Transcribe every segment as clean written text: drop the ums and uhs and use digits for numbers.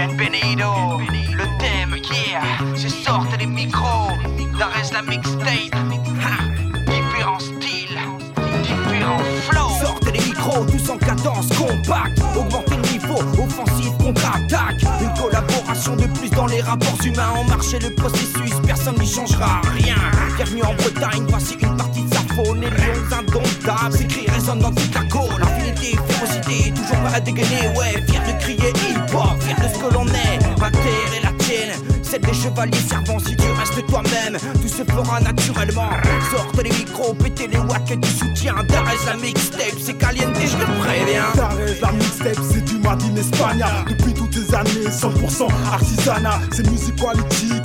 Bienvenido, le thème, yeah, j'ai sorti les micros, Darès la mixtape, différents styles, différents flows. Sortez les micros, tous en cadence compact. Augmentez le niveau, offensive contre-attaque. Une collaboration de plus dans les rapports humains. En marche et le processus, personne n'y changera rien. Bienvenue en Bretagne, voici une partie de sa faune. Les lions indomptables, ces cris résonnent dans toute la côte. Affinité, férocité, toujours prêt à dégainer. Ouais, fier de crier hip-hop, fier de ce que l'on est. Ma terre est la tienne, celle des chevaliers servants. Si tu restes toi-même, tout se fera naturellement. Sortez les micros, pétez les watts du soutien. Darès la mixtape, c'est caliente, je te préviens. Darès la mixtape, c'est du Made in Espagne. Depuis toutes ces années, 100% artisanat. C'est music quality,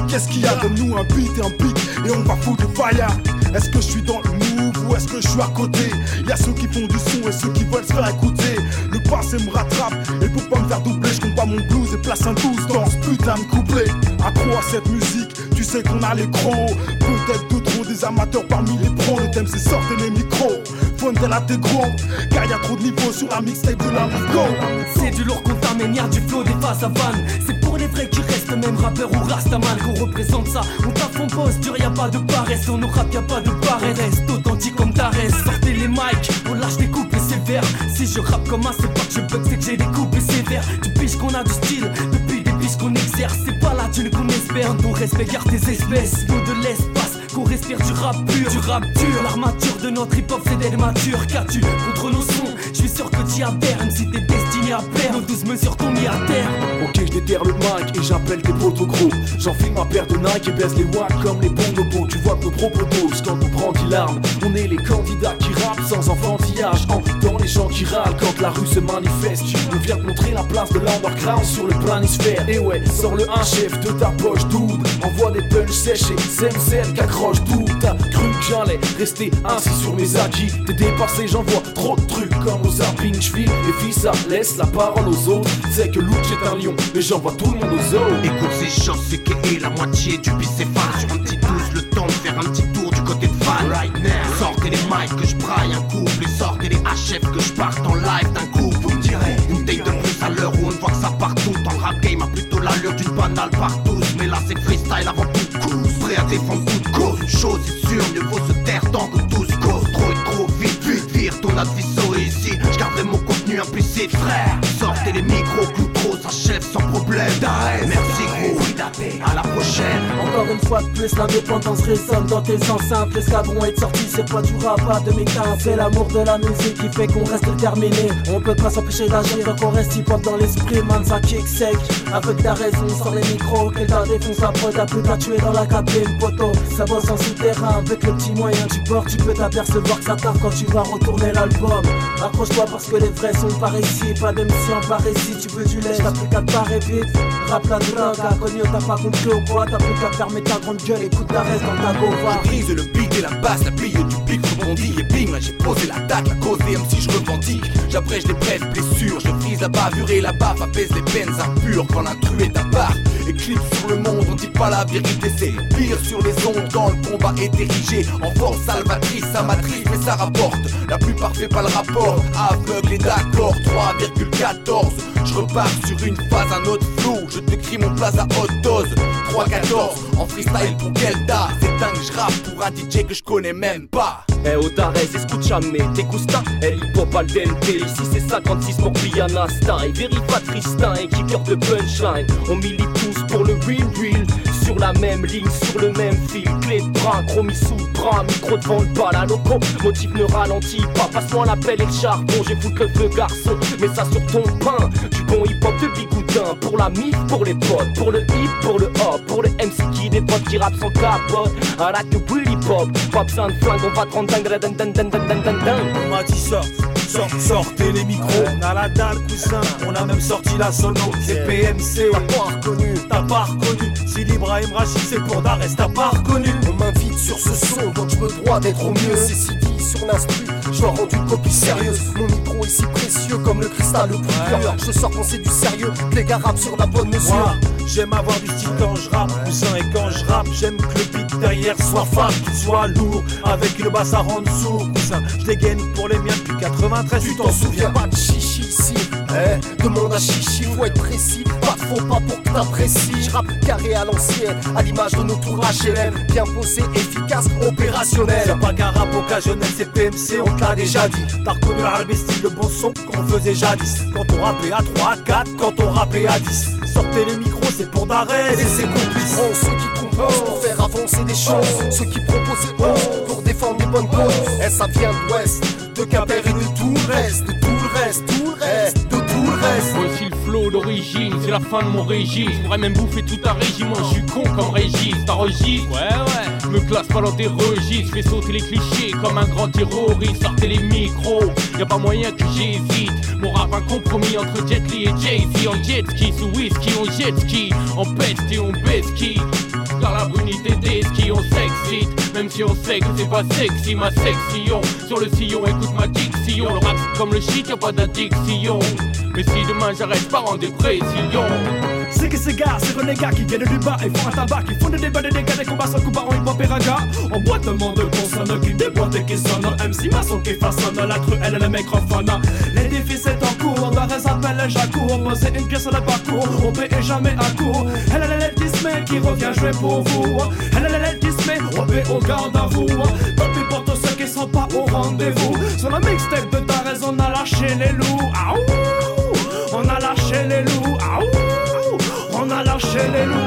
qu'est-ce qu'il y a? Donne-nous un beat et un pic et on va foutre le fire. Est-ce que je suis dans le move ou est-ce que je suis à côté? Y'a ceux qui font du son et ceux qui veulent se faire écouter. Le passé me rattrape et pour pas me faire doubler, je compte pas mon blues et place un 12 dans ce putain de couplet. Accro à cette musique, tu sais qu'on a les crocs. Peut-être de trop des amateurs parmi les pros. Le thème c'est sortez les micros, phone tel intégro. Car y'a trop de niveaux sur la mixtape de la Migo. C'est du lourd contaminé, du flow des phases à vanne. C'est pour les vrais qui restent, même rappeur ou rastaman qu'on représente ça. On tape, on pose, dur, y'a pas de paresse. On nous rappe, y'a pas de paresse. Reste authentique comme Darès. Sortez les mics, on lâche des couples sévères. Si je rappe comme un, c'est pas que je bug, c'est que j'ai des couples sévères. Tu piges qu'on a du style, depuis des piges qu'on exerce. C'est pas la thune qu'on espère, ton respect garde tes espèces. Nous de l'espace, qu'on respire du rap pur, du rap dur. L'armature de notre hip-hop c'est d'être mature. Qu'as-tu contre nos sons? Je suis sûr que t'y adhères, même si t'es destiné à perdre. Nos 12 mesures t'ont mis à terre. Ok, je déterre le mic et j'appelle tes potos gros. J'enfile ma paire de Nike et baisse les watts comme les bonobos. Tu vois que nos propos dosent quand on prend 10 larmes. On est les candidats qui rappent sans enfantillage. Dans les gens qui râlent quand la rue se manifeste. On vient te montrer la place de l'underground sur le planisphère. Et ouais, sors le un chef de ta poche dude. Envoie des punchs séchés, celle qu'accroche tout. T'as cru que j'allais rester assis sur mes acquis. T'es dépassé, j'envoie trop de trucs comme au zapping. J'file et fils ça laisse la parole aux autres. C'est que Luke est un lion, mais j'envoie tout le monde aux os. Écoute ces choses, c'est qu'est la moitié du bicéphale. Sur un petit 12, le temps de faire un petit tour du côté de fan. Right now. Sortez les mics que je braille un couple. Et sortez les HF que je parte en live d'un coup. Vous me direz, une taille de plus à l'heure où on voit que ça partout. Dans le rap game a plutôt l'allure d'une banale partout. Mais là c'est freestyle avant tout coup. Prêt à défendre toute cause. Une chose est sûre, mieux vaut se taire tant que tout se cause. Trop et trop vite, vire ton adviso ici. Je garderai mon contenu implicite, frère. Sortez les micros, Cloutro s'achève sans problème. Darès, merci gros, à la prochaine. Encore une fois de plus, l'indépendance résonne dans tes enceintes. L'escadron est sorti, c'est pas du rap, pas de mes teintes. C'est l'amour de la musique qui fait qu'on reste terminé. On peut pas s'empêcher d'agir tant qu'on reste hip-hop dans l'esprit. Man, ça kick sec, avec ta raison, sort les micros. Quelqu'un défonce la prod, t'as plus qu'à tuer dans la cabine, poteau. Ça bosse en souterrain, avec le petit moyen du bord. Tu peux t'apercevoir que ça tarde quand tu vas retourner l'album. Accroche-toi parce que les vrais sont par ici. Pas de mission par ici, tu veux du lait, t'as plus qu'à te barrer vite. Rap la drogue, inconnu, t'as pas compris ou quoi? T'as plus qu'à fermer ta grande gueule, écoute la reste dans ta gova. Je brise le beat et la basse, la pille du pic rebondit et bing, là j'ai posé la date, la cause des MC je revendique. J'abrège les brèves blessures, je frise la bavure et la baffe, apaise les peines impures quand l'intrus est à part. Éclipse sur le monde, on dit pas la vérité, c'est pire sur les ondes quand le combat est érigé en force salvatrice, amatrice mais ça rapporte. La plupart fait pas le rapport, aveugle et d'accord, 3,14. Je repars sur une phase, un autre flow, je te crie mon place à haute dose. 3,14 en freestyle pour Kelda, c'est dingue, je rappe pour un DJ que je connais même pas. Eh oh Darès, escúchame, te gusta el hip-hop al dente. Ici c'est 56 pour Guyana style. Verifa Tristan, équipeur de punchline. On milite tous pour le real. Sur la même ligne, sur le même fil. Clé de bras, chromie sous le bras. Micro devant le bas, la locomotive ne ralentit pas. Passe-moi la pelle et le charbon, j'ai foutu le feu garçon. Mets ça sur ton pain, du bon hip-hop de bigoudin. Pour la mif, pour les potes, pour le hip, pour le hop. Pour le MC qui des potes qui rappent sans capote. À la que Willy Pop, pas besoin de flingue, on va te rendre dingue. On m'a dit sortez les micros. On a la dalle cousin, on a même sorti la sono. C'est PMC, t'as pas reconnu. Si l'Ibrahim Rachid c'est pour Darès, t'as pas reconnu. On m'invite sur ce son, donc je me dois d'être au mieux. C'est CD sur l'instru, je dois rendre une copie sérieuse. Mon micro est si précieux comme le cristal le plus pur. Je sors quand c'est du sérieux, que les gars rappent sur la bonne mesure. Moi, j'aime avoir du style quand je rappe, cousin. Et quand je rappe, j'aime que le beat derrière soit fat, qu'il soit lourd, avec une basse à rendre sourd, cousin. Je dégaine pour les miens depuis 93, tu t'en souviens pas de chichi ici. Demande à Chichi, faut être précis. Pas de faux pas pour que t'apprécies. J'rappe carré à l'ancienne, à l'image de nos tours HLM. Bien posé, efficace, opérationnel. C'est pas qu'un rap occasionnel, c'est PMC, on te l'a déjà dit. T'as reconnu l'arabe style, le bon son qu'on faisait jadis. Quand on rappait à 3, à 4, quand on rappait à 10. Sortez les micros, c'est pour d'arrêt et ses complices. Ceux qui composent pour faire avancer des choses. Ceux qui proposent et osent pour défendre des bonnes causes. Et ça vient de l'ouest, de Quimper et de tout le reste. De tout le reste, tout le reste, de tout le reste. Voici le flow d'origine, c'est la fin de mon régime. Je pourrais même bouffer tout un régiment, je suis con comme Régis. T'enregistres? Ouais. Me classe pas dans tes registres, fais sauter les clichés comme un grand terroriste. Sortez les micros, y'a pas moyen que j'hésite. Mon rap un compromis entre Jet Li et Jay-Z. En jet ski, sous whisky, on jet ski. En peste et on baisse ski. Car la brunité des skis, on s'excite. Même si on sait que c'est pas sexy, ma section. Sur le sillon, écoute ma diction. Le rap c'est comme le shit, y'a pas d'addiction. Mais si demain j'arrête pas en dépression. C'est que ces gars, ces renégats qui viennent du bas et font un tabac, qui font des débats, des dégâts, des combats sans coup bas en hip-hop et raga. En boitement de consonnes qui déboîtent et qui sonnent. MC maçon qui façonne la truelle et le microphone. Les défis c'est en cours, Darès appelle le Jacour. Poser une pièce sur le parcours, on paie jamais à court. Elle a les Disney qui revient jouer pour vous. Elle a les Disney, on paie au garde à vous. Tant pis pour tous ceux qui sont pas au rendez-vous. Sur la mixtape de Darès, on a lâché les loups. Ah ouh, on a lâché les loups. Ah ouh, on a lâché les loups.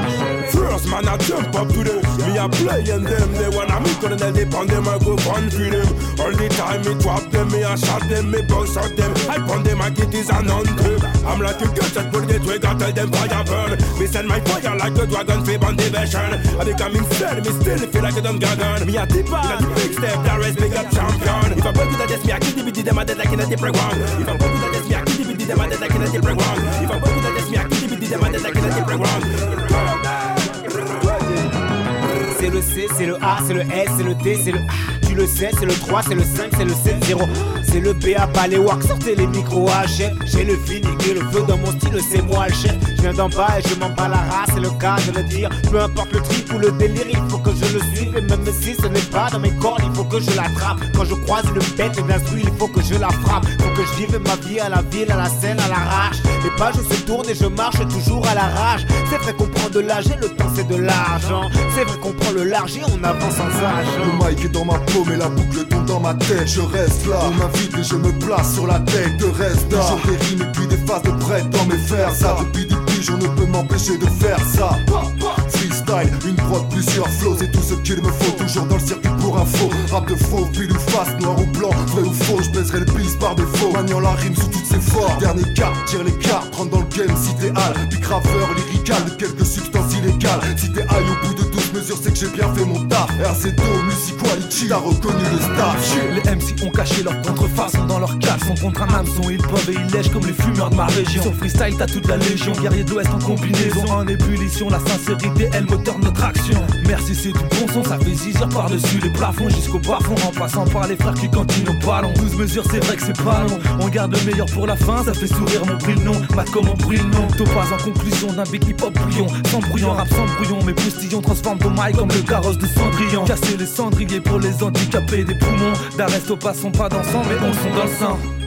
First man I jump up to them. Me a playing them. They wanna me colonel they pound them. I go fun for them. All the time me drop them. Me I shot them. Me bounce out them. I pound them. I get this and undo. I'm like a girl that put the twig. I tell them fire burn. Me send my fire like a dragon. Fib on division. I become insane. Me still feel like a dumb gagan. Me a tipper. In a the big step. That race big up champion. If I break with that, me I kill the BD them. I dead like in a different one. If I break with that, me I kill the BD them. I dead like in a different one. If I break with that, me I kill the BD them. I dead like in a different one. C'est le C, c'est le A, c'est le S, c'est le D, c'est le A. Tu le sais, c'est le 3, c'est le 5, c'est le 7, 0. C'est le BA, pas les WAC, sortez les micros à chef. J'ai le feeling et le feu dans mon style, c'est moi le chef. Je viens d'en bas et je m'en bats la race, c'est le cas de le dire. Peu importe le trip ou le délire, il faut que je le suive. Et même si ce n'est pas dans mes cordes, il faut que je l'attrape. Quand je croise une bête d'instru, il faut que je la frappe. Faut que je vive ma vie à la ville, à la scène, à l'arrache. Les pages se tournent et je marche toujours à la rage. C'est vrai qu'on prend de l'âge et le temps c'est de l'argent. C'est vrai qu'on prend le large et on avance sans âge. Le mic est dans ma paume et la boucle tombe dans ma tête. Je reste là, on m'invite et je me place sur la tête de Resta. Toujours des rimes et puis des phases de prête dans mes fers. Ça depuis 10 piges, on ne peut m'empêcher de faire ça. Freestyle, une prod, plusieurs flows, c'est tout ce qu'il me faut. Toujours dans le circuit pour info. Rap de faux, pile ou face, noir ou blanc, vrai ou faux. Je baisserai le bis par défaut, maniant la rime sous toutes ses formes. Dernier carte, tire les cartes, rentre dans le game si t'es hal. Puis graveur, lyrical, de quelques substances illégales. Si t'es high au bout de 12 mesures, c'est que j'ai bien fait mon taf. RC2, Music Quality, t'as reconnu le staff. Les MC ont caché leur contrefaçon dans leur caleçon. Contre un hameçon, ils peuvent et ils lèchent comme les fumeurs de ma région. Sur freestyle, t'as toute la légion, guerrier de l'Ouest en combinaison. En ébullition, la sincérité est le moteur de notre action. Merci, c'est du bon son, ça fait zizir par-dessus les plafonds jusqu'au bas-fond, en passant par les frères qui cantinent au ballon. 12 mesures, c'est vrai que c'est pas long. On garde le meilleur pour la fin, ça fait sourire mon brille nom. Mat comme on brille non. Topaz en conclusion d'un big hip-hop bouillon. Sans brouillon, rap sans brouillon. Mes postillons transforment ton mail comme le carrosse de Cendrillon. Casser les cendriers pour les handicapés des poumons. D'Arrest au pas sont pas dansants, mais on sont dans le sang.